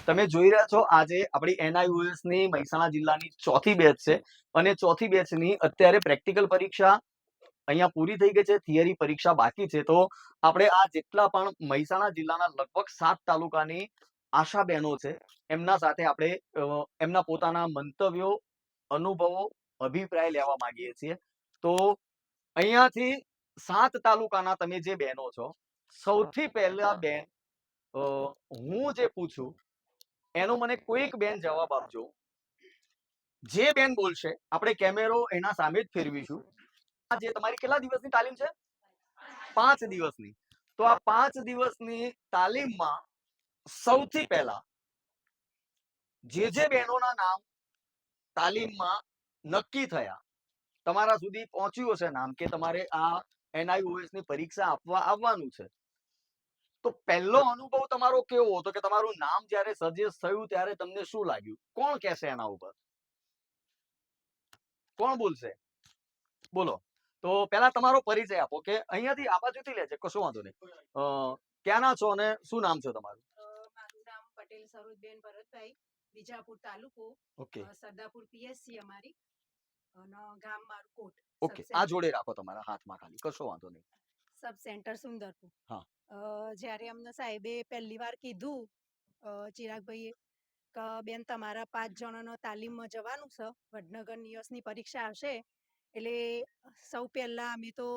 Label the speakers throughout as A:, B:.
A: તમે જોઈ રહ્યા છો આજે આપણી NIOS ની મહેસાણા જિલ્લાની ચોથી બેચ છે અને ચોથી બેચની અત્યારે પ્રેક્ટિકલ પરીક્ષા અહીંયા પૂરી થઈ ગઈ છે, થિયરી પરીક્ષા બાકી છે. તો આપણે આ જેટલા પણ મહેસાણા જિલ્લાના લગભગ 7 તાલુકાની આશા બહેનો છે એમના સાથે આપણે એમના પોતાના મંતવ્યો, અનુભવો, અભિપ્રાય લેવા માંગીએ છીએ. તો અહીંયાથી 7 તાલુકાના તમે જે બહેનો છો, સૌથી પહેલા બેન હું જે પૂછું એનો મને કોઈક બેન જવાબ આપજો. જે બેન બોલશે આપણે કેમેરો એના સામે જ ફેરવીશું. આ જે તમારી કેટલા દિવસની તાલીમ છે? 5 દિવસની. તો આ 5 દિવસની તાલીમમાં સૌથી પહેલા જે બહેનોના નામ તાલીમમાં નક્કી થયા, તમારા સુધી પહોંચ્યું હશે નામ કે તમારે આ NIOS ની પરીક્ષા આપવા આવવાનું છે, તો પહેલો અનુભવ તમારો કેવો હતો કે તમારું નામ જ્યારે સજેસ્ટ થયું ત્યારે તમને શું લાગ્યું? કોણ કહેશે એના ઉપર? કોણ બોલશે? બોલો. તો પહેલા તમારો પરિચય આપો કે અહીંયાથી આ બાજુથી લેજે, કશો વાંધો નહીં. ક્યાંના છો અને શું નામ છે તમારું?
B: મારું નામ પટેલ સરોજબેન ભરતભાઈ, બીજાપુર તાલુકો,
A: ઓકે
B: સરદાપુર પીએસસી અમારી, અને ગામ મારું કોટ.
A: ઓકે, આ જોડે રાખો તમારા હાથમાં, ખાલી કશો વાંધો નહીં.
B: સબ સેન્ટર સુંદરપુર.
A: હા.
B: જ્યારે અમને સાહેબે પહેલી વાર કીધું ચિરાગભાઈએ કે બેન તમારા 5 જણાનો તાલીમમાં જવાનું છે, વડનગર નિયસની પરીક્ષા આવશે, એટલે સૌ પહેલા અમે તો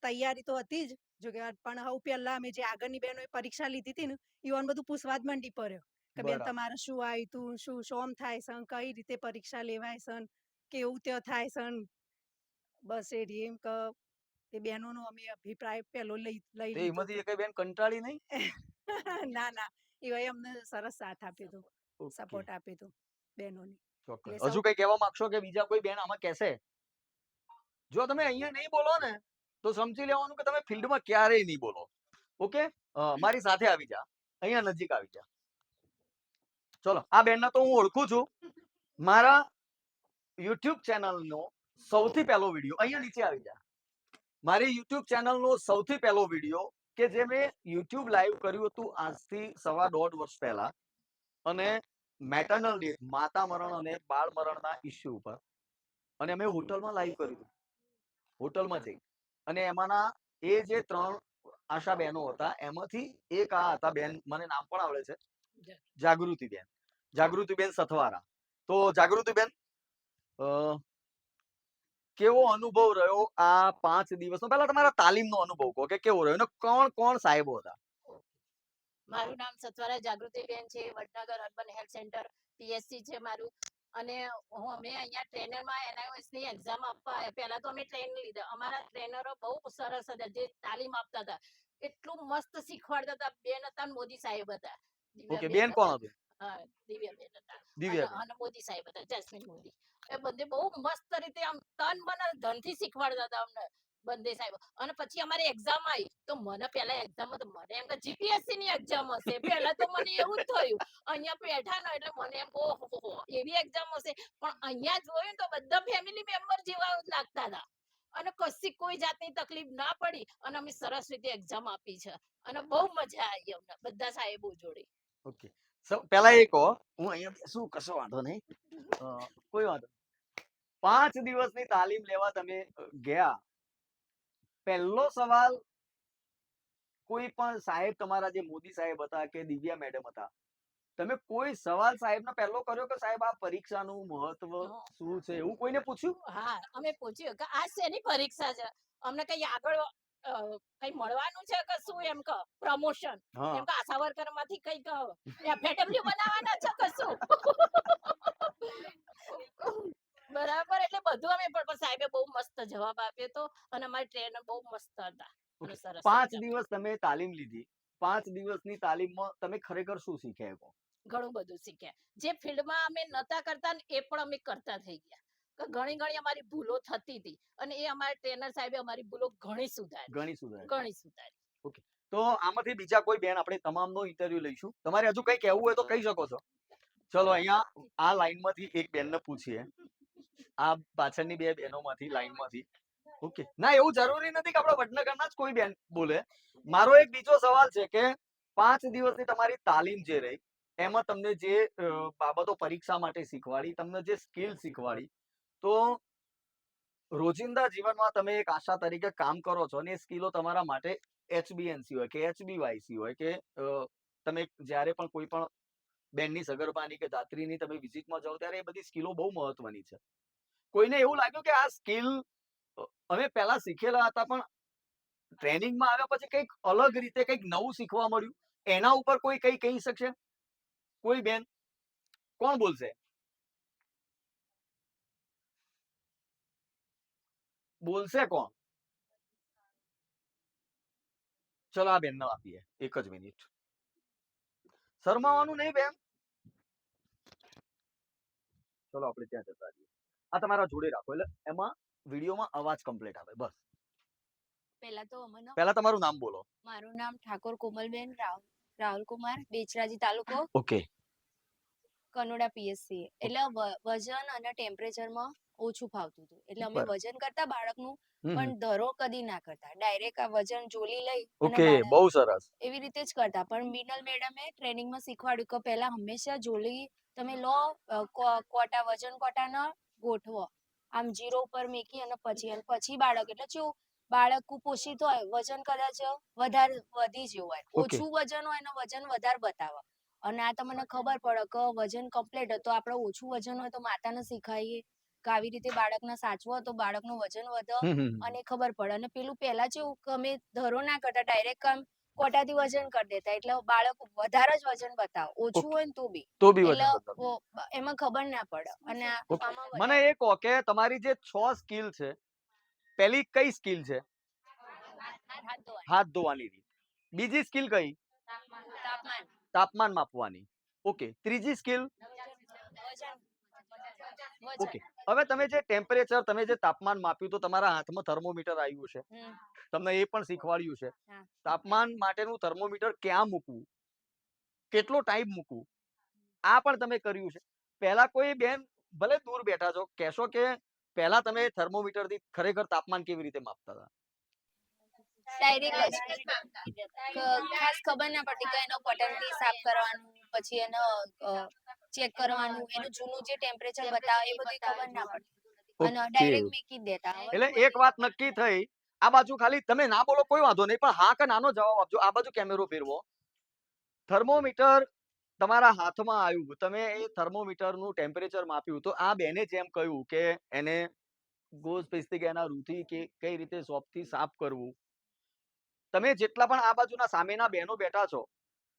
B: તૈયારી તો હતી જ, જો કે પણ સૌ પહેલા અમે જે આગળની બહેનોએ પરીક્ષા લીધી હતી ને ઈવન બધું પૂછવા જ મંડી પડ્યો કે બેન તમારે શું આવ્યું તું, શું શોમ થાય છે, કઈ રીતે પરીક્ષા લેવાય છે, કેવું ત્યાં થાય છે. બસ એ એમ કે એ બહેનોનો અમે અભિપ્રાય પહેલો લઈ લીધો.
A: એમાંથી એક બેન કંટાળી નહીં?
B: ના ના, એવાય અમને સરસ સાથ આપ્યો હતો, સપોર્ટ આપ્યો હતો બહેનોને.
A: ચોક્કસ. હજુ કઈ કહેવા માંગશો કે બીજા કોઈ બેન આમાં કહેશે? જો તમે અહીંયા નહીં બોલો ને તો સમજી લેવાનું કે તમે ફિલ્ડમાં ક્યારેય નહીં બોલો. ઓકે, મારી સાથે આવી જા, અહીંયા નજીક આવી જા. ચલો, આ બેનને તો હું ઓળખું છું. મારા YouTube ચેનલનો સૌથી પહેલો વિડીયો, અહીંયા નીચે આવી જા. મારી YouTube ચેનલનો સૌથી પહેલો વિડીયો કે જે મેં YouTube લાઈવ કર્યું હતું આજથી 1.5 વર્ષ પહેલા, અને મેટર્નલ ડેથ, માતા મરણ અને બાળ મરણના ઇસ્યુ ઉપર, અને અમે હોટલમાં લાઈવ કર્યું, હોટલમાં જઈ. અને એમાંના એ જે 3 આશા બહેનો હતા એમાંથી એક આ હતા બેન, મને નામ પણ આવડે છે, જાગૃતિબેન. જાગૃતિબેન સથવારા. તો જાગૃતિબેન, કેવો અનુભવ રહ્યો આ 5 દિવસનો? પહેલા તમારા તાલીમનો અનુભવ કહો કે કેવો રહ્યો અને કોણ કોણ સાહેબો હતા?
C: મારું નામ સત્વરા જાગૃતિબેન છે, Vadnagar urban health centre PSC છે મારું. અને અમે અહીંયા ટ્રેનરમાં NIOS ની એક્ઝામ આપવા પહેલા તો અમે ટ્રેન લીધા. અમારા ટ્રેનરો બહુ સરસ હતા, જે તાલીમ આપતા હતા એટલું મસ્ત શીખવાડતા હતા. બેન હતા, મોદી સાહેબ હતા.
A: ઓકે, બેન કોણ હતું?
C: દિવ્યાબેન હતા.
A: દિવ્યાબેન.
C: અને મોદી સાહેબ હતા, જસ્મીન મોદી. એ બધે બહુ મસ્ત રીતે આમ તન મન ધનથી શીખવાડતા હતા અમને બંને સાહેબ. અને પછી અમારી એક્ઝામ આવી તો મને પહેલા એક્ઝામ તો મને એમ કે જીપીએસસી ની એક્ઝામ હશે. પહેલા તો મને એવું જ થયું, અહીંયા બેઠા ને એટલે મને એમ ઓહો એવી એક્ઝામ હશે. પણ અહીંયા જોયું તો બધા ફેમિલી મેમ્બર જેવા લાગતા હતા, અને કશી કોઈ જાતની તકલીફ ના પડી, અને અમે સરસ રીતે એક્ઝામ આપી છે, અને બહુ મજા આવી અમને બધા સાહેબો જોડે.
A: ઓકે, પહેલા એ કહો, હું અહીંયા શું કશો વાંધો નહીં, કોઈ વાંધો. 5 દિવસની તાલીમ લેવા તમે ગયા, પહેલો સવાલ કોઈ પણ સાહેબ, તમારા જે મોદી સાહેબ હતા કે દિવ્યા મેડમ હતા, તમે કોઈ સવાલ સાહેબને પહેલો કર્યો કે સાહેબ આ પરીક્ષાનું મહત્વ શું છે, એવું કોઈને પૂછ્યું?
C: હા, અમે પૂછ્યું કે આ શેની પરીક્ષા છે, અમને કઈ આગળ કઈ મળવાનું છે કે શું, એમ કે પ્રમોશન, એમ કે આશા વર્કર માંથી કઈ FAW બનાવવાના છે કે શું? બરાબર. એટલે બધું અમે પણ સાહેબે બહુ મસ્ત જવાબ આપ્યો તો, અને અમારી ટ્રેનર બહુ મસ્ત હતા.
A: 5 દિવસ તમે તાલીમ લીધી. 5 દિવસની તાલીમમાં તમે ખરેખર શું શીખ્યા?
C: ઘણું બધું શીખ્યા. જે ફિલ્ડમાં અમે નતા કરતા ને એ પણ અમે કરતા થઈ ગયા. ઘણી અમારી ભૂલો થતી હતી, અને એ અમારા ટ્રેનર સાહેબે અમારી ભૂલો ઘણી સુધારી.
A: ઓકે, તો આમાંથી બીજા કોઈ બેન, આપણે તમામનો ઇન્ટરવ્યુ લઈશું. તમારે હજુ કઈ કહેવું હોય તો કહી શકો છો. ચલો, અહીંયા આ લાઈનમાંથી એક બેનને પૂછીએ, આ પાછળની 2 બહેનોમાંથી લાઈનમાંથી. ઓકે, ના એવું જરૂરી નથી કે આપણા વડનગરના જ કોઈ બેન બોલે. મારો એક બીજો સવાલ છે કે 5 દિવસની તમારી તાલીમ જે રહી, એમાં તમને જે બાબતો પરીક્ષા માટે શીખવાડી, તમને જે સ્કિલ શીખવાડી, તો રોજિંદા જીવનમાં તમે એક આશા તરીકે કામ કરો છો અને એ સ્કિલો તમારા માટે HBNC હોય કે HBYC હોય કે તમે જ્યારે પણ કોઈ પણ બેનની સગર્ભાની કે દાત્રીની તમે વિઝિટમાં જાઓ ત્યારે એ બધી સ્કિલો બહુ મહત્વની છે. કોઈને એવું લાગ્યું કે આ સ્કિલ અમે પહેલા શીખેલા હતા પણ ટ્રેનિંગમાં આવ્યા પછી કંઈક અલગ રીતે કંઈક નવું શીખવા મળ્યું, એના ઉપર કોઈ કંઈ કહી શકશે? કોઈ બેન? કોણ બોલશે? બોલશે કોણ? ચલો આ બેનને આપીએ, એક જ મિનિટ. શરમાવાનું નહીં બેન. ચલો આપણે ત્યાં જતા રહીએ. આ તમારા જોડે રાખો એટલે એમાં વિડીયોમાં અવાજ કમ્પ્લીટ આવે બસ.
D: પહેલા તો અમનો
A: પહેલા તમારું નામ બોલો.
D: મારું નામ ઠાકોર કોમલબેન રાહુલ કુમાર, બેચરાજી તાલુકો,
A: ઓકે.
D: કનોડા પીએસસી. એટલે વજન અને ટેમ્પરેચરમાં ઓછું ફાવતું હતું. એટલે અમે
A: બરાબર.
D: વજન કરતા બાળકનું,
A: હમ
D: પણ ધરો કદી ના કરતા. ડાયરેક્ટ આ વજન જોલી લઈ અને
A: ઓકે,
D: બાળક
A: બહુ સરસ.
D: એવી રીતે જ કરતા. પણ મિનલ મેડમે ટ્રેનિંગમાં શીખવાડ્યું કે પહેલા હંમેશા જોલી તમે લો, કોટા વજન કોટાના ગોઠવો. આમ 0 ઉપર મૂકી અને પછી બાળક, એટલે કેવું બાળક કુપોષિત હોય, વજન કદાચ વધારે વધી ગયું હોય,
A: ઓકે.
D: ઓછું વજન હોય ને વજન વધારે બતાવે. અને આ તમને ખબર પડે કે વજન કમ્પ્લીટ હતો, આપણે ઓછું વજન હોય તો માતાને શીખાઈએ કે આવી રીતે બાળકને સાચવો તો બાળકનું વજન વધે અને ખબર પડે. અને પેલું પહેલા કેવું કે અમે ધરો ના કરતા, ડાયરેક્ટ કામ કોટાથી વજન કરી દેતા, એટલે બાળક વધારે જ વજન બતાવે, ઓછું
A: ઓકે.
D: હોય ને તો બી.
A: તો બી
D: એટલે
A: વજન બતાવો.
D: એમાં ખબર ના પડે. અને
A: ઓકે.
D: આમાં
A: મને
D: વધારે
A: એ કહો કે તમારી જે 6 સ્કિલ છે, પહેલી કઈ સ્કિલ છે?
D: હાથ ધોવાય,
A: હાથ ધોવાની રીત. બીજી સ્કિલ કઈ?
D: તાપમાન,
A: તાપમાન માપવાની. ઓકે. ત્રીજી સ્કિલ?
D: વજન,
A: ઓકે. હવે તમે જે ટેમ્પરેચર, તમે જે તાપમાન માપ્યું, તો તમારા હાથમાં થર્મોમીટર આવ્યું છે. તમને એ પણ શીખવાડ્યું છે.
D: હા.
A: તાપમાન માટેનું થર્મોમીટર ક્યાં મૂકવું, કેટલો ટાઈમ મૂકવું, આ પણ તમે કર્યું છે. પહેલા કોઈ બેન ભલે દૂર બેઠા છો, કહેશો કે પહેલા તમે થર્મોમીટરથી ખરેખર તાપમાન કેવી રીતે માપતા હતા?
D: ડાયરેક્ટ જ ખાસ ખબર ના પડતી કે એનો બટનથી સાફ કરવાનું, પછી એનો ચેક કરવાનું, એનું જૂનું જે ટેમ્પરેચર બતાવે એ બધી ખબર ના પડતી અને
A: ઓકે.
D: ડાયરેક્ટ મૂકી જ દેતા.
A: એટલે એક વાત નક્કી થઈ. આ બાજુ ખાલી તમે ના બોલો કોઈ વાંધો નહીં, પણ હા કે નાનો જવાબ આપજો. આ બાજુ કેમેરો ફેરવો. થર્મોમીટર તમારા હાથમાં આવ્યું, તમે એ થર્મોમીટરનું ટેમ્પરેચર માપ્યું, તો આ બેને જેમ કહ્યું કે એને ગોઝ પેસ્ટિક એના રૂથી કે કઈ રીતે સોપથી સાફ કરવું. તમે જેટલા પણ આ બાજુના સામેના બહેનો બેઠા છો,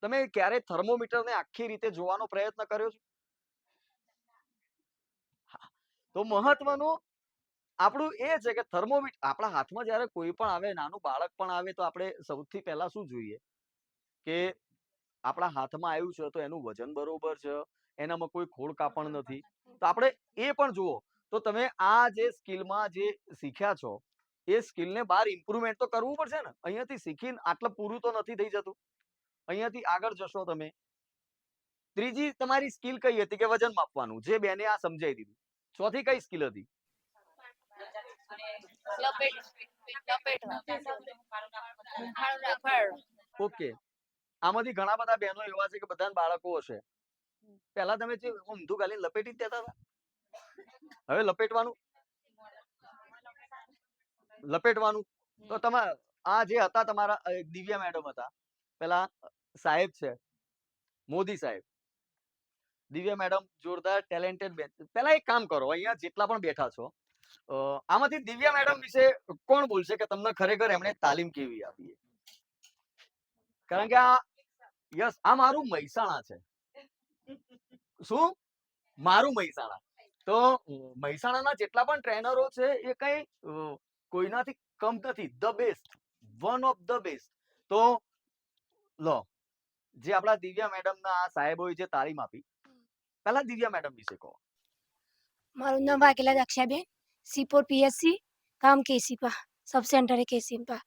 A: તમે ક્યારે થર્મોમીટરને આખી રીતે જોવાનો પ્રયત્ન કર્યો છે? હા. તો મહત્વનું આપણું એ છે કે થર્મોમીટર આપણા હાથમાં જ્યારે કોઈ પણ આવે, નાનું બાળક પણ આવે, તો આપણે સૌથી પહેલા શું જોઈએ કે આપણા હાથમાં આવ્યું છે તો એનું વજન બરોબર છે, એનામાં કોઈ ખોડ કાપણ નથી. તો આપણે એ પણ જુઓ. તો તમે આ જે સ્કિલમાં જે શીખ્યા છો, એ સ્કિલને બહાર ઇમ્પ્રુવમેન્ટ તો કરવું પડશે ને. અહીંયાથી શીખીને આટલું પૂરું તો નથી થઈ જતું. અહીંયાથી આગળ જશો તમે. ત્રીજી તમારી સ્કિલ કઈ હતી? કે વજન માપવાનું, જે બેને આ સમજાવી દીધું. ચોથી કઈ સ્કિલ હતી? ઓકે. આમાંથી ઘણા બધા બહેનો એવા છે કે બધાને બાળકો હશે. પહેલા તમે જે ઊંધું ગાલીને લપેટી જ દેતા હતા, હવે લપેટવાનું. તો તમે આ જે હતા તમારા દિવ્યા મેડમ હતા, પેલા સાહેબ છે, મોદી સાહેબ. દિવ્યા મેડમ જોરદાર ટેલેન્ટેડ બેન. પહેલા એક કામ કરો, અહીંયા જેટલા પણ બેઠા છો, આમાંથી દિવ્યા મેડમ વિશે કોણ બોલશે કે તમને ખરેખર એમણે તાલીમ કેવી આપી? કારણ કે આ યસ, આ મારું મહેસાણા છે. શું? મારું મહેસાણા. તો મહેસાણાના જેટલા પણ ટ્રેનરો છે એ કઈ કોઈનાથી કમ નથી. The best, one of the best. તો લો, જે આપણા દિવ્યા મેડમના આ સાહેબોએ જે તાલીમ આપી, પહેલા દિવ્યા મેડમ વિશે કહો.
E: મારું નામ વાઘેલા દક્ષાબેન, સીપોર પીએસસી, ગામ કેસીપા, સબ સેન્ટર કેસીપા.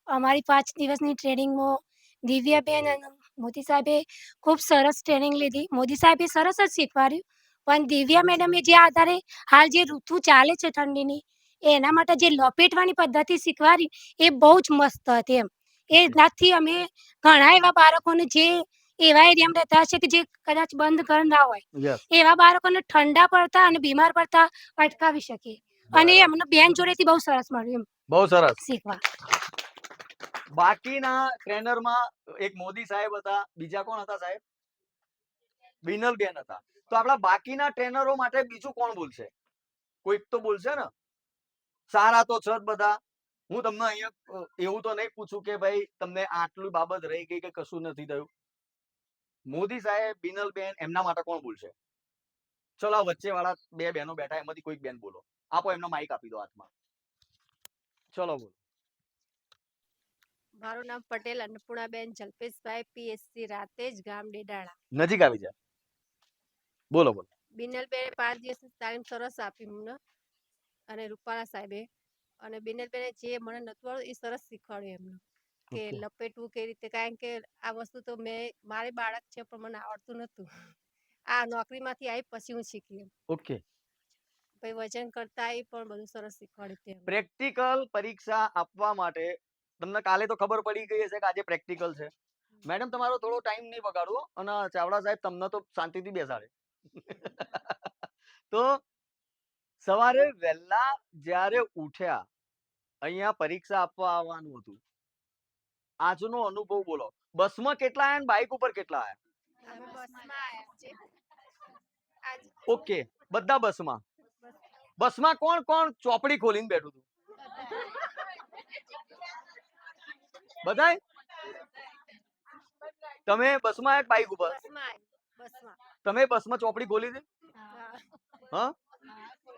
E: અમારી 5 દિવસની ટ્રેનિંગમાં દિવ્યાબેન અને મોદી સાહેબે ખૂબ સરસ ટ્રેનિંગ લીધી. મોદી સાહેબે સરસ જ શીખવાડ્યું, પણ દિવ્યા મેડમે જે આધારે હાલ જે ઋતુ ચાલે છે ઠંડીની, એના માટે જે લપેટવાની પદ્ધતિ શીખવાડી એ બહુ જ મસ્ત હતી એમ. એનાથી અમે ઘણા એવા બાળકોને જે એવા એરિયામાં રહેતા હશે કે જે કદાચ બંધ ઘર ના હોય,
A: યસ,
E: એવા બાળકોને ઠંડા પડતા અને બીમાર પડતા અટકાવી શકીએ. અને
A: બરાબર,
E: એમને બેન જોડેથી બહુ સરસ મળ્યું
A: બહુ સરસ.
E: એમ શીખવા.
A: બાકીના ટ્રેનરમાં એક મોદી સાહેબ હતા, બીજા કોણ હતા સાહેબ? બિનલબેન હતા. તો આપણા બાકીના ટ્રેનરો માટે બીજું કોણ બોલશે? કોઈક તો બોલશે ને. સારા તો છે જ બધા. હું તમને અહીંયા એવું તો નહીં પૂછું કે ભાઈ તમને આટલી બાબત રહી ગઈ કે કશું નથી થયું. મોદી સાહેબ, બિનલબેન, એમના માટે કોણ બોલશે? ચલો આ વચ્ચે વાળા બે બહેનો બેઠા, એમાંથી કોઈક બેન બોલો. આપો એમનો માઇક આપી દો હાથમાં. ચલો બોલો.
F: મારું નામ પટેલ અન્નપૂર્ણાબેન જલ્પેશભાઈ, પીએસસી રાતેજ, ગામ ડેડાળા.
A: નજીક આવી જાય. બોલો બોલો.
F: બિનલબેને 5 દિવસની તાલીમ સરસ આપી મને, અને રૂપાલા સાહેબે. અને બિનલબેને જે મને નતું આવડતું એ સરસ શીખવાડ્યું એમને, કે
A: Okay.
F: લપેટવું કેવી રીતે, કારણ કે આ વસ્તુ તો મારે બાળક છે પણ મને આવડતું નતું. આ નોકરીમાંથી આવી પછી હું શીખી એમ.
A: ઓકે.
F: પછી વજન કરતા એ પણ બધું સરસ શીખવાડ્યું હતું એમને.
A: પ્રેક્ટિકલ પરીક્ષા આપવા માટે તમને કાલે તો ખબર પડી ગઈ હશે કે આજે પ્રેક્ટિકલ છે. મેડમ તમારો થોડો ટાઈમ નહીં બગાડવો અને ચાવડા સાહેબ તમને તો શાંતિથી બેસાડે. તો સવારે વહેલા જ્યારે ઉઠ્યા, અહીંયા પરીક્ષા આપવા આવવાનું હતું, આજનો અનુભવ બોલો. બસમાં કેટલા આયા ને બાઇક ઉપર કેટલા આયા?
F: અમે બસમાં આયા છે. આજ
A: ઓકે, બધા બસમાં. બસમાં કોણ કોણ ચોપડી ખોલીને બેઠું હતું? બધાય? તમે બસમાં આયા કે બાઇક ઉપર?
F: બસમાં બસમાં.
A: તમે બસમાં ચોપડી ખોલી હતી?
F: હા.
A: હા?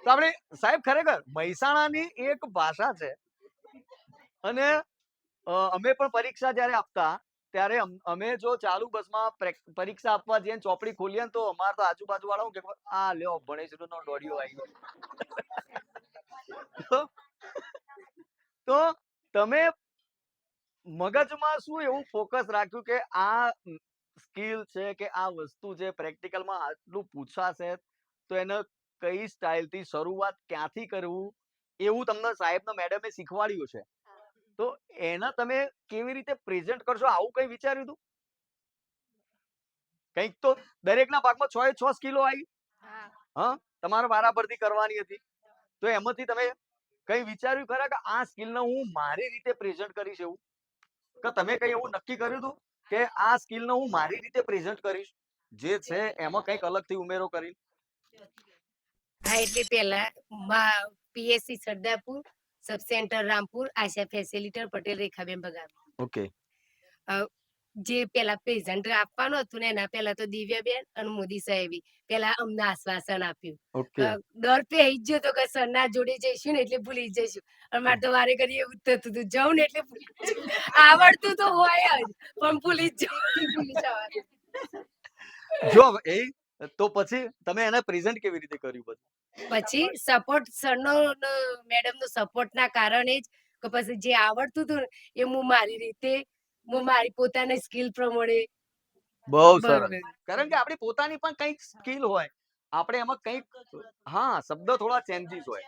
A: તો આપણે સાહેબ ખરેખર મહેસાણાની એક ભાષા છે. અને અમે પણ પરીક્ષા જ્યારે આપતા ત્યારે અમે જો ચાલુ બસમાં પરીક્ષા આપવા જઈએ ને ચોપડી ખોલીએ ને તો અમાર તો આજુબાજુ વાળા કે આ લ્યો ભણેશનો દોડિયો આવી ગયો. તો તમે મગજમાં શું એવું ફોકસ રાખ્યું કે આ સ્કિલ છે કે આ વસ્તુ છે પ્રેક્ટિકલમાં આટલું પૂછાશે તો એને કઈ સ્ટાઇલથી શરૂઆત ક્યાંથી કરવું એવું તમને સાહેબના મેડમે શીખવાડ્યું છે. તો એના તમે કેવી રીતે પ્રેઝન્ટ કરશો આવું કઈ વિચાર્યું હતું? કંઈક તો દરેકના ભાગમાં 6 એ 6 સ્કિલો આવી.
F: હા.
A: હા, તમારે વારાફરતી કરવાની હતી. તો એમાંથી તમે કઈ વિચાર્યું ખરા કે આ સ્કિલને હું મારી રીતે પ્રેઝન્ટ કરીશ એવું? કે તમે કઈ એવું નક્કી કર્યું હતું કે આ સ્કિલને હું મારી રીતે પ્રેઝન્ટ કરીશ, જે છે એમાં કંઈક અલગથી ઉમેરો કરી?
G: હા, એટલે પહેલા PSC Sardarpur, sub centre Rampur, ASHA facilitator Patel Rekhaben બગાર.
A: ઓકે.
G: જે પેલા પ્રેઝન્ટ આપવાનું હતું ને એના પહેલા તો દિવ્યાબેન અને મોદી સાહેબે પેલા અમને આશ્વાસન આપ્યું.
A: ઓકે.
G: ડર પેઈ જ ગયો તો કે સરના જોડે જઈશું ને એટલે ભૂલી જઈશું. અને મારે તો વારે ઘડી એવું જ થતું હતું, જાઉં ને એટલે આવડતું તો હોય જ પણ ભૂલી જ જવાનું.
A: જો એ તો પછી તમે એને પ્રેઝન્ટ કેવી રીતે કર્યું પછી?
G: પછી સપોર્ટ સરનો મેડમ નો સપોર્ટ ના કારણે જ કે પછી જે આવડતું હતું ને એ હું મારી રીતે હું મારી પોતાની સ્કિલ પ્રમાણે
A: બહુ સરસ.
G: બરોબર.
A: કારણ કે આપણી પોતાની પણ કંઈક સ્કિલ હોય, આપણે એમાં કંઈક હા શબ્દ થોડા ચેન્જીસ હોય.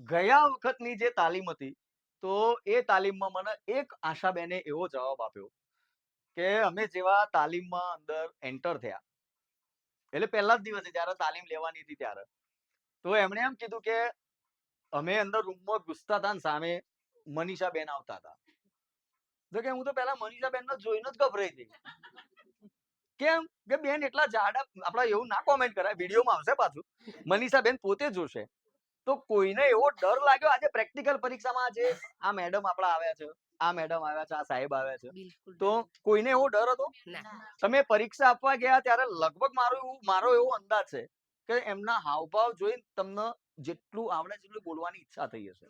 A: ગયા વખતની જે તાલીમ હતી તો એ તાલીમમાં મને એક આશાબેને એવો જવાબ આપ્યો કે અમે જેવા તાલીમમાં અંદર એન્ટર થયા એટલે પહેલા જ દિવસે જ્યારે તાલીમ લેવાની હતી ત્યારે તો એમણે એમ કીધું કે અમે અંદર રૂમમાં ઘૂસતા હતા ને સામે મનીષાબેન આવતા હતા. તો કે હું તો પહેલા મનીષાબેનને જોઈને જ ગભરાઈ ગઈ. કેમ કે બેન એટલા જાડા, આપડા એવું ના કોમેન્ટ કરાય, વિડીયોમાં આવશે પાછું. મનીષાબેન પોતે જોશે. તો કોઈને એવો ડર લાગ્યો આજે પ્રેક્ટિકલ પરીક્ષામાં જે આ મેડમ આપડા આવ્યા છે, આ મેડમ આવ્યા છે, આ સાહેબ આવ્યા છે,
G: બિલકુલ
A: તો કોઈને એવો ડર હતો?
G: ના.
A: તમે પરીક્ષા આપવા ગયા ત્યારે લગભગ મારો એવો અંદાજ છે કે એમના હાવભાવ જોઈને તમને જેટલું આવડે એટલું બોલવાની ઈચ્છા થઈ હશે.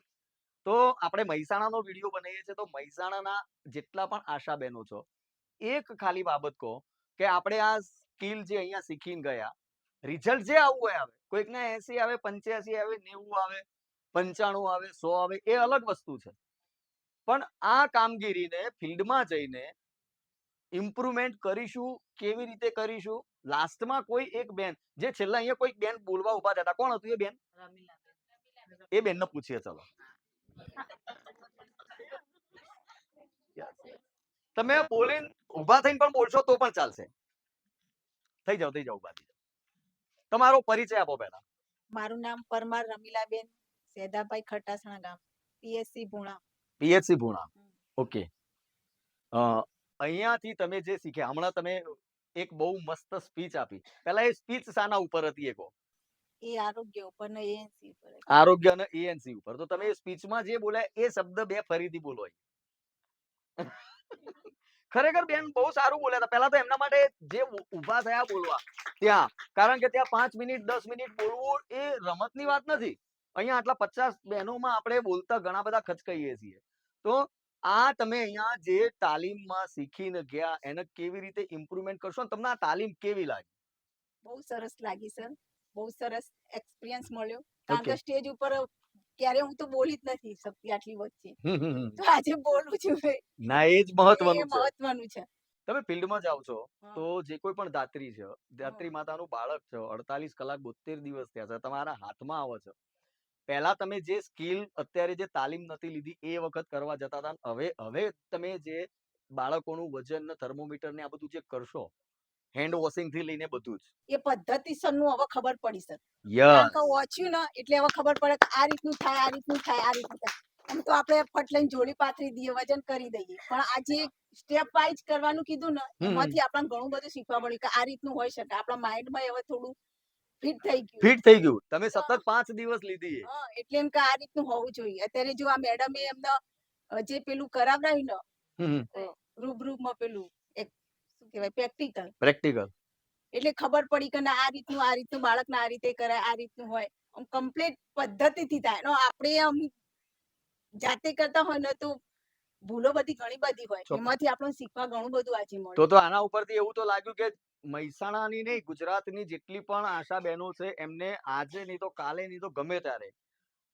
A: તો આપણે મહેસાણાનો વિડીયો બનાવીએ છીએ તો મહેસાણાના જેટલા પણ આશા બહેનો છો, એક ખાલી બાબત કહો કે આપણે આ સ્કિલ જે અહીંયા શીખીને ગયા, રિઝલ્ટ જે આવું હોય આવે, કોઈકને 80 આવે, 85 આવે, 90 આવે, 95 આવે, 100 આવે, એ અલગ વસ્તુ છે. પણ આ કામગીરીને ફિલ્ડમાં જઈને ઇમ્પ્રુવમેન્ટ કરીશું, કેવી રીતે કરીશું? લાસ્ટમાં કોઈ એક બેન જે છેલ્લા અહીંયા કોઈક બેન બોલવા ઉભા હતા, કોણ હતું એ બેન? એ બેનને પૂછીએ ચલો. તમે બોલીને ઊભા થઈને પણ બોલશો તો પણ ચાલશે. થઈ જાઓ ઊભા થઈ જાઓ. તમારો પરિચય આપો પહેલા.
B: મારું નામ પરમાર રમીલાબેન સેદાભાઈ ખટાસણા ગામ પીએસસી ભુણા.
A: પીએચસી ભુણા. ઓકે. અહીંયાથી તમે જે શીખ્યા હમણાં તમે એક બહુ મસ્ત સ્પીચ આપી. પહેલા એ સ્પીચ શાના ઉપર હતી એ કહો.
B: એ આરોગ્ય ઉપર ને એએનસી ઉપર.
A: આરોગ્ય અને એએનસી ઉપર. તો તમે સ્પીચમાં જે બોલ્યા એ શબ્દ બે ફરીથી બોલો. ખરેખર બેન બહુ સારું બોલ્યા હતા. પહેલા તો એમના માટે જે ઊભા થયા બોલવા ત્યાં, કારણ કે ત્યાં 5 મિનિટ 10 મિનિટ બોલવું એ રમતની વાત નથી. અહીંયા આટલા 50 બહેનોમાં આપણે બોલતા ઘણા બધા ખચકાઈએ છીએ. તો આ તમે અહીંયા જે તાલીમમાં શીખીને ગયા એને કેવી રીતે ઇમ્પ્રુવમેન્ટ કરશો અને તમને આ તાલીમ કેવી લાગી?
B: બહુ સરસ લાગી સર. બહુ સરસ એક્સપિરિયન્સ મળ્યો. કારણ કે સ્ટેજ ઉપર ક્યારે હું તો બોલી જ નથી શકતી આટલી વચ્ચે. તો આજે બોલું છું.
A: ના એ જ
B: એ
A: મહત્વનું છે.
B: મહત્વનું છે.
A: તમે ફિલ્ડમાં જાઓ છો
B: હા.
A: તો જે કોઈ પણ દાત્રી છે, દાત્રી માતાનું બાળક છે, 48 કલાક 72 દિવસ થયા છે, તમારા હાથમાં આવે છે. પહેલા તમે જે સ્કિલ અત્યારે જે તાલીમ નથી લીધી એ વખત કરવા જતા હતા, હવે તમે જે બાળકોનું વજન ને થર્મોમીટર ને આ બધું જે કરશો, હેન્ડ વોશિંગ થી લઈને બધું જ
B: એ પદ્ધતિસરનું હવે ખબર પડી સર. કારણ
A: યસ
B: કે વાંચ્યું ને એટલે હવે ખબર પડે કે આ રીતનું થાય, આ રીતનું થાય, આ રીતનું થાય. એમ તો આપણે ફટ લઈને જોડી પાથરી દઈએ, વજન કરી દઈએ. પણ આ જે સ્ટેપ વાઇઝ કરવાનું કીધું ને એમાંથી આપણને ઘણું બધું શીખવા મળ્યું કે આ રીતનું હોઈ શકે. આપણા માઇન્ડમાં હવે થોડું ફિટ થઈ ગયું.
A: ફિટ થઈ ગયું. તમે સતત 5 દિવસ લીધી એ.
B: હા, એટલે એમ કે આ રીતનું હોવું જોઈએ. અત્યારે જો આ મેડમે એમને જે પેલું કરાવડાવ્યું ને રૂબરૂમાં પેલું એક શું કહેવાય પ્રેક્ટિકલ,
A: પ્રેક્ટિકલ
B: એટલે ખબર પડી કે ના આ રીતનું બાળકને આ રીતે કરાય, આ રીતનું હોય. આમ કમ્પ્લીટ પદ્ધતિથી થાય. એનો આપણે આમ જાતે કરતા હોય ને તો ભૂલો બધી ઘણી બધી હોય.
A: ચોક્કસ.
B: એમાંથી આપણને શીખવા ઘણું બધું આજે મળે.
A: તો આના ઉપરથી એવું તો લાગ્યું કે મહેસાણાની નહીં, ગુજરાતની જેટલી પણ આશા બહેનો છે એમને આજે નહીં તો કાલે નહીં તો ગમે ત્યારે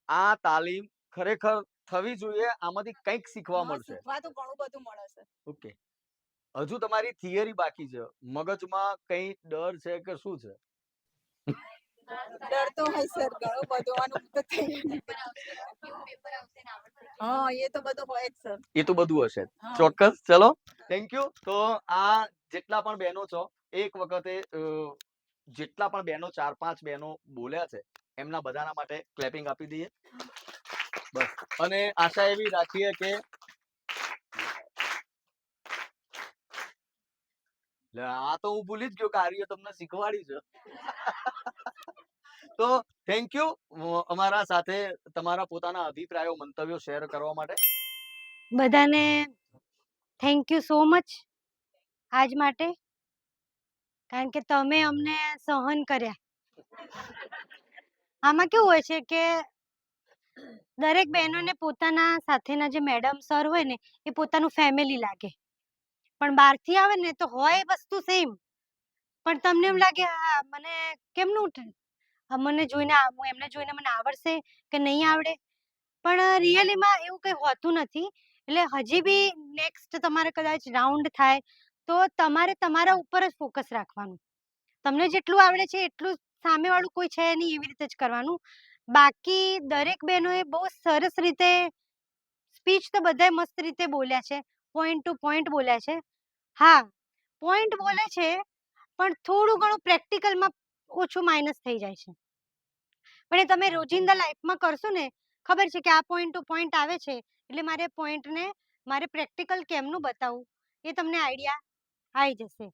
A: આ તાલીમ ખરેખર થવી જોઈએ. આમાંથી કંઈક શીખવા
B: હા,
A: મળશે.
B: શીખવા તો ઘણું બધું મળે છે.
A: ઓકે. હજુ તમારી થિયરી બાકી છે. મગજમાં કઈ ડર છે કે શું છે?
B: ડર તો હોય સર ઘણો બધો. આનું તો થઈ હા, એ તો બધું હોય જ સર.
A: એ તો બધું હશે.
B: હા.
A: ચોક્કસ. ચલો, થેન્ક યુ. તો આ જેટલા પણ બહેનો છો એક વખતે જેટલા પણ બહેનો 4-5 બહેનો બોલ્યા છે એમના બધાના માટે ક્લેપિંગ આપી દઈએ. બસ. અને આશા એવી રાખીએ કે આ તો હું ભૂલી જ ગયો કે આર્ય તમને શીખવાડી છે. તો થેન્ક યુ અમારા સાથે તમારા પોતાના અભિપ્રાયો મંતવ્યો શેર કરવા માટે.
E: બધાને થેન્ક યુ સો મચ આજ માટે, કારણ કે તમે અમને સહન કર્યા. આમાં કેવું હોય છે કે દરેક બહેનોને પોતાના સાથેના જે મેડમ સર હોય ને એ પોતાનું ફેમિલી લાગે, પણ બહારથી આવે ને તો હોય વસ્તુ સેમ, પણ તમને એમ લાગે હા મને કેમનું મને જોઈને હું એમને જોઈને મને આવડશે કે નહીં આવડે, પણ રિયલીમાં એવું કંઈ હોતું નથી. એટલે હજી બી નેક્સ્ટ તમારે કદાચ રાઉન્ડ થાય તો તમારે તમારા ઉપર જ ફોકસ રાખવાનું. તમને જેટલું આવડે છે એટલું સામેવાળું કોઈ છે નહીં એવી રીતે જ કરવાનું. બાકી દરેક બહેનોએ બહુ સરસ રીતે સ્પીચ તો બધાએ મસ્ત રીતે બોલ્યા છે, પોઈન્ટ ટુ પોઈન્ટ બોલ્યા છે. હા, પોઈન્ટ બોલે છે પણ થોડું ઘણું પ્રેક્ટિકલમાં ઓછું માઇનસ થઈ જાય છે. પણ એ તમે રોજિંદા લાઈફમાં કરશો ને ખબર છે કે આ પોઈન્ટ ટુ પોઈન્ટ આવે છે એટલે મારે પોઈન્ટને મારે પ્રેક્ટિકલ કેમનું બતાવવું એ તમને આઈડિયા આવી જશે.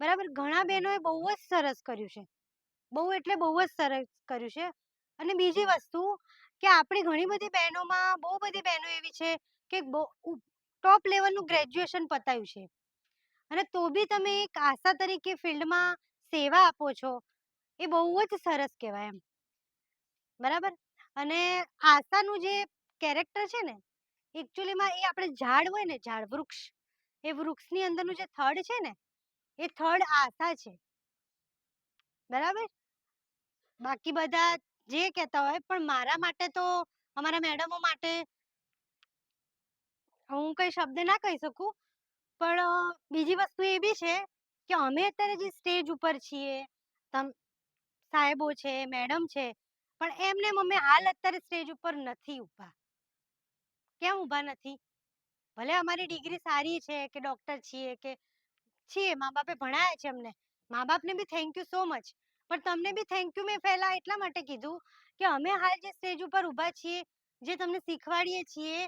E: બરાબર. ઘણા બહેનોએ બહુ જ સરસ કર્યું છે, બહુ એટલે બહુ જ સરસ કર્યું છે. અને બીજી વસ્તુ કે આપણી ઘણી બધી બહેનોમાં બહુ બધી બહેનો એવી છે કે ટોપ લેવલનું ગ્રેજ્યુએશન પતાવ્યું છે અને તો બી તમે એક આશા તરીકે ફિલ્ડમાં સેવા આપો છો, એ બહુ જ સરસ કહેવાય એમ. બરાબર. અને આશાનું જે કેરેક્ટર છે ને એકચ્યુઅલીમાં એ આપણે ઝાડ હોય ને ઝાડ વૃક્ષ, એ વૃક્ષની અંદરનું જે થડ છે ને એ થર્ડ આશા છે. બરાબર. બાકી બધા જે કહેતા હોય પણ મારા માટે તો અમારા મેડમો માટે હું કઈ શબ્દ ના કહી શકું, પણ બીજી વસ્તુ એ બી છે કે અમે અત્યારે જે સ્ટેજ ઉપર છીએ, સાહેબો છે, મેડમ છે, પણ એમને અમે હાલ અત્યારે સ્ટેજ ઉપર નથી ઊભા. કેમ ઊભા નથી?
H: ભલે અમારી ડિગ્રી સારી છે કે ડોક્ટર છીએ કે છીએ, મા બાપે ભણાયા છે અમને, મા બાપને બી થેન્ક યુ સો મચ. પણ તમને બી થેન્ક યુ મેં પહેલા એટલા માટે કીધું કે અમે હાલ જે સ્ટેજ ઉપર ઊભા છીએ, જે તમને શીખવાડીએ છીએ,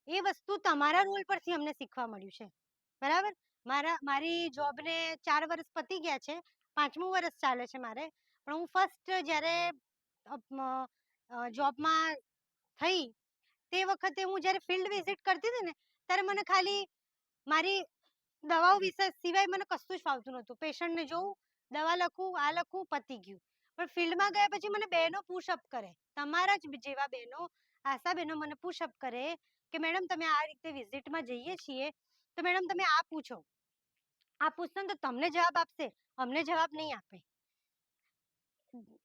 H: એ વસ્તુ તમારા રોલ પરથી અમને શીખવા મળ્યું છે. બરાબર? મારી જોબને 4 વર્ષ પતી ગયા છે, 5મું વર્ષ ચાલે છે મારે. પણ હું ફર્સ્ટ જ્યારે જોબમાં થઈ તે વખતે હું જ્યારે ફિલ્ડ વિઝિટ કરતી હતી ને, ત્યારે મને ખાલી મારી દવાઓ વિશે સિવાય મને કશું જ ફાવતું નહોતું. પેશન્ટને જોઉં, દવા લખું, આ લખું, પતી ગયું. પણ ફિલ્ડમાં ગયા પછી મને બહેનો પુશઅપ કરે, તમારા જ જેવા બહેનો, આશા બહેનો મને પુશઅપ કરે કે મેડમ તમે આ રીતે વિઝિટમાં જઈએ છીએ તો મેડમ તમે આ પૂછો, આ પૂછશો ને તો તમને જવાબ આપશે, અમને જવાબ નહીં આપે.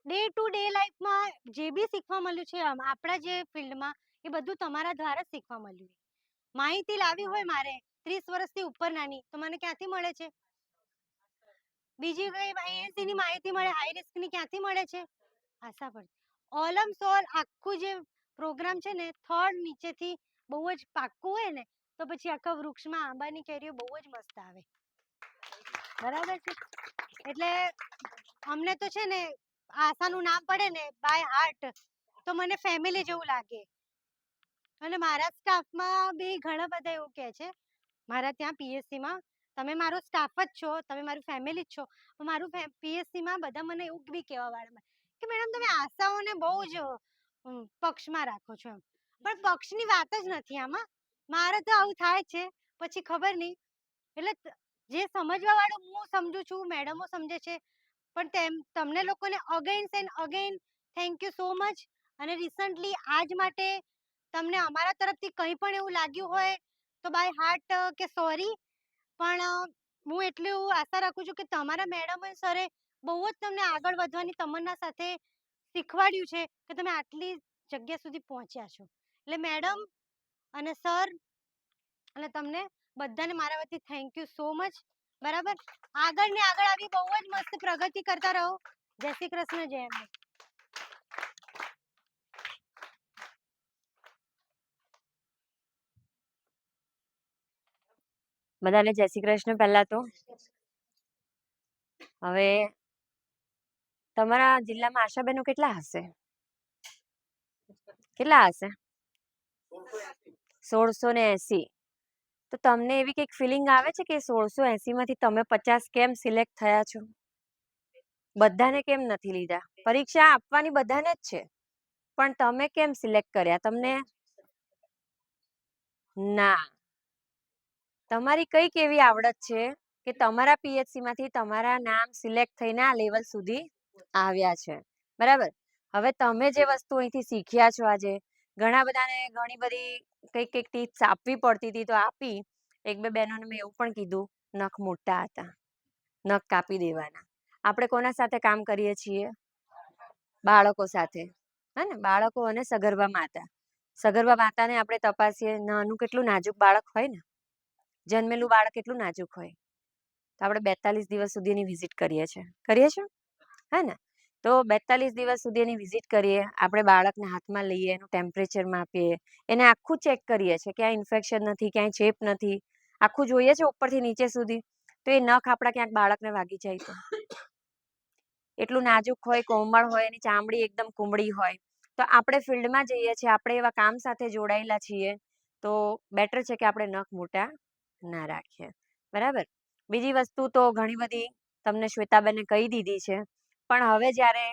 H: ડે ટુ ડે લાઈફમાં જે બી શીખવા મળ્યું છે આપણા જે ફિલ્ડમાં, એ બધું તમારા દ્વારા જ શીખવા મળ્યું. માહિતી લાવી હોય મારે 30 વર્ષથી ઉપર નાની, તો મને ક્યાંથી મળે છે? બીજી કઈ એએનસી ની માહિતી મળે, હાઈ રિસ્ક ની ક્યાંથી મળે છે? આશા પર. ઓલમ સોલ આખું જે પ્રોગ્રામ છે ને, થર્ડ નીચેથી બહુ જ પાક્કું હોય ને, તો પછી આખા વૃક્ષમાં આંબાની કેરીઓ બહુ જ મસ્ત આવે. બરાબર છે? એટલે અમને તો છે ને, આશાનું નામ પડે ને બાય હાર્ટ તો મને ફેમિલી જેવું લાગે. અને મારા સ્ટાફમાં બી ઘણા બધા એવું કહે છે, મારા ત્યાં પીએસસીમાં તમે મારો સ્ટાફ જ છો, તમે મારું ફેમિલી જ છો. મારું પીએસસીમાં બધા મને એવું બી કહેવા વાળા કે મેડમ તમે આશાઓને બહુ જ પક્ષમાં રાખો છો એમ. પણ પક્ષની વાત જ નથી આમાં. મારે તો આવું થાય છે, પછી ખબર નહીં. એટલે જે સમજવા વાળું હું સમજુ છું, મેડમો સમજે છે, પણ તમને લોકોને against and again thank you so much. અને રિસન્ટલી આજ માટે તમને અમારા તરફથી કંઈ પણ એવું લાગ્યું હોય તો બાય હાર્ટ કે સોરી. પણ હું એટલું આશા રાખું છું કે તમારા મેડમ અને સરે બહુ જ તમને આગળ વધવાની તમન્ના સાથે શીખવાડ્યું છે કે તમે આટલી જગ્યા સુધી પહોંચ્યા છો. એટલે મેડમ અને સર અને તમને બધાને મારા વતી થેન્ક યુ સો મચ. બરાબર? આગળ ને આગળ આવી બહુ જ મસ્ત પ્રગતિ કરતા રહો. જય શ્રી કૃષ્ણ, જય અંબે.
I: બધાને જય શ્રી કૃષ્ણ. પહેલા તો હવે તમારા જિલ્લામાં આશાબહેનો કેટલા હશે? કેટલા હશે? 1680. તો તમને એવી કંઈક ફિલિંગ આવે છે કે 1680 માંથી તમે 50 કેમ સિલેક્ટ થયા છો? બધાને કેમ નથી લીધા? પરીક્ષા આપવાની બધાને જ છે, પણ તમે કેમ સિલેક્ટ કર્યા? તમને ના, તમારી કઈક એવી આવડત છે કે તમારા પીએચસી માંથી તમારા નામ સિલેક્ટ થઈને આ લેવલ સુધી આવ્યા છે. બરાબર? હવે તમે જે વસ્તુ અહીંથી શીખ્યા છો આજે, ઘણા બધાને ઘણી બધી કઈક ટિપ્સ આપવી પડતી હતી તો આપી. એક બે બહેનોને મેં એવું પણ કીધું, નખ મોટા હતા, નખ કાપી દેવાના. આપણે કોના સાથે કામ કરીએ છીએ? બાળકો સાથે. હે ને? બાળકો અને સગર્ભા માતા. સગર્ભા માતાને આપણે તપાસીએ, નાનું કેટલું નાજુક બાળક હોય ને, જન્મેલું બાળક કેટલું નાજુક હોય. તો આપણે 42 દિવસ સુધીની વિઝિટ કરીએ છીએ, હે ને? તો 42 દિવસ સુધીની વિઝિટ કરીએ, આપણે બાળકને હાથમાં લઈએ, એનું ટેમ્પરેચર માપીએ, એને આખું ચેક કરીએ છીએ, ક્યાંય ઇન્ફેક્શન નથી, ક્યાંય ચેપ નથી, આખું જોઈએ છે ઉપરથી નીચે સુધી. તો એ નખ આપણા ક્યાંક બાળકને વાગી જાય તો એટલું નાજુક હોય, કોમળ હોય, એની ચામડી એકદમ કુમળી હોય. તો આપણે ફિલ્ડમાં જઈએ છીએ, આપણે એવા કામ સાથે જોડાયેલા છીએ, તો બેટર છે કે આપણે નખ મોટા ના રાખીએ. બરાબર? બીજી વસ્તુ તો ઘણી બધી તમને શ્વેતાબેને કહી દીધી છે, પણ હવે જ્યારે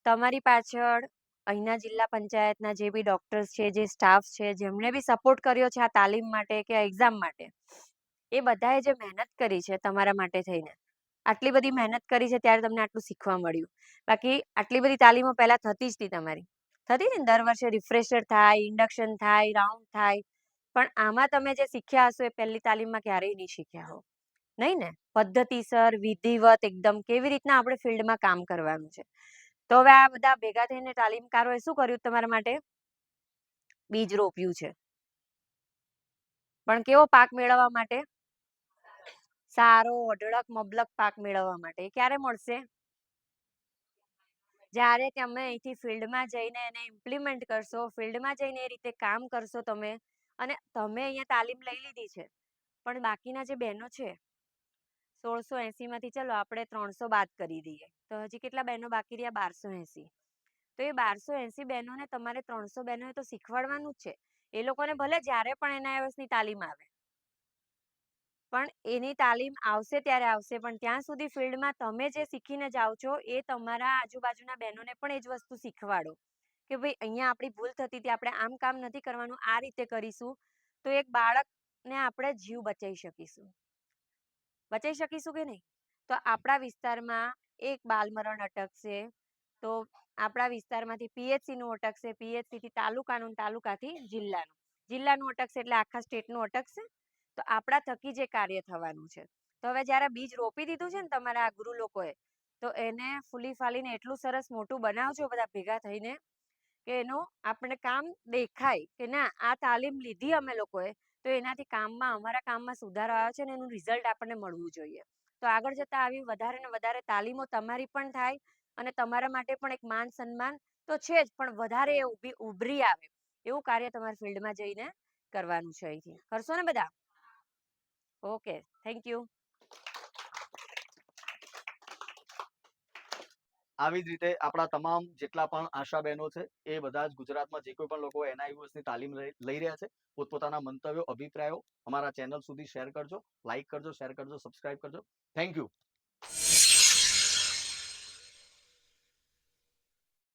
I: તમારી પાછળ અહીંના જિલ્લા પંચાયતના જે બી ડોક્ટર્સ છે, જે સ્ટાફ છે, જેમણે બી સપોર્ટ કર્યો છે આ તાલીમ માટે કે એક્ઝામ માટે, એ બધાએ જે મહેનત કરી છે તમારા માટે થઈને, આટલી બધી મહેનત કરી છે ત્યારે તમને આટલું શીખવા મળ્યું. બાકી આટલી બધી તાલીમો પહેલા થતી જ હતી તમારી. થતી ને, દર વર્ષે રિફ્રેશર થાય, ઇન્ડક્શન થાય, રાઉન્ડ થાય. પણ આમાં તમે જે શીખ્યા હશો એ પહેલી તાલીમમાં ક્યારેય નહીં શીખ્યા હો. નહીં ને? પદ્ધતિસર, વિધિવત, એકદમ કેવી રીતના આપણે ફિલ્ડમાં કામ કરવાનું છે. તો હવે આ બધા ભેગા થઈને તાલીમકારોએ શું કર્યું તમારા માટે? બીજ રોપ્યું છે. પણ કેવો પાક મેળવવા માટે? સારો, અઢળક, મબલક પાક મેળવવા માટે. એ ક્યારે મળશે? જ્યારે તમે અહીંથી ફિલ્ડમાં જઈને એને ઇમ્પ્લિમેન્ટ કરશો, ફિલ્ડમાં જઈને એ રીતે કામ કરશો તમે, અને તમે અહીંયા તાલીમ લઈ લીધી છે, પણ બાકીના જે બહેનો છે 1680 માંથી ચલો આપણે 300 બાદ કરી દઈએ, તો હજી કેટલા બહેનો બાકી રહ્યા? 1280. તો એ 1280 બહેનોને તમારે 300 બહેનોને તો શીખવાડવાનું જ છે. એ લોકોને ભલે જ્યારે પણ NIOS ની તાલીમ આવે, પણ એની તાલીમ આવશે ત્યારે આવશે, પણ ત્યાં સુધી ફિલ્ડમાં તમે જે શીખીને જાઓ છો એ તમારા આજુબાજુના બહેનોને પણ એ જ વસ્તુ શીખવાડો કે ભાઈ અહીંયા આપણી ભૂલ થતી હતી, આપણે આમ કામ નથી કરવાનું, આ રીતે કરીશું તો એક બાળકને આપણે જીવ બચાવી શકીશું. બચાવી શકીશું કે નહીં? તો આપણા વિસ્તારમાં એક બાલમરણ અટકશે, તો આપણા વિસ્તારમાંથી PHC નું અટકશે, PHC થી તાલુકાનું, તાલુકાથી જિલ્લાનું, જિલ્લાનું અટકશે એટલે આખા સ્ટેટનું અટકશે. તો આપણા થકી જે કાર્ય થવાનું છે. તો હવે જ્યારે બીજ રોપી દીધું છે ને તમારા ગુરુ લોકોએ, તો એને ફૂલી ફાલીને એટલું સરસ મોટું બનાવજો બધા ભેગા થઈને કે એનું આપણે કામ દેખાય કે ના આ તાલીમ લીધી અમે લોકોએ, તો એનાથી કામમાં અમારા કામમાં સુધારો આવ્યો છે ને એનું રિઝલ્ટ આપણને મળવું જોઈએ. તો આગળ જતા આવી વધારે ને વધારે તાલીમો તમારી પણ થાય અને તમારા માટે પણ એક માન સન્માન તો છે જ, પણ વધારે ઉભરી આવે એવું કાર્ય તમારા ફિલ્ડમાં જઈને કરવાનું છે. અહીંથી કરશો ને બધા? Okay, thank you.
A: આવી જ રીતે આપણા તમામ જેટલા પણ આશા બહેનો છે એ બધા જ ગુજરાતમાં જે કોઈ પણ લોકો NIOS ની તાલીમ લઈ રહ્યા છે, પોતપોતાના મંતવ્યો, અભિપ્રાયો અમારા ચેનલ સુધી શેર કરજો, લાઈક કરજો, શેર કરજો, સબસ્ક્રાઇબ કરજો. Thank you.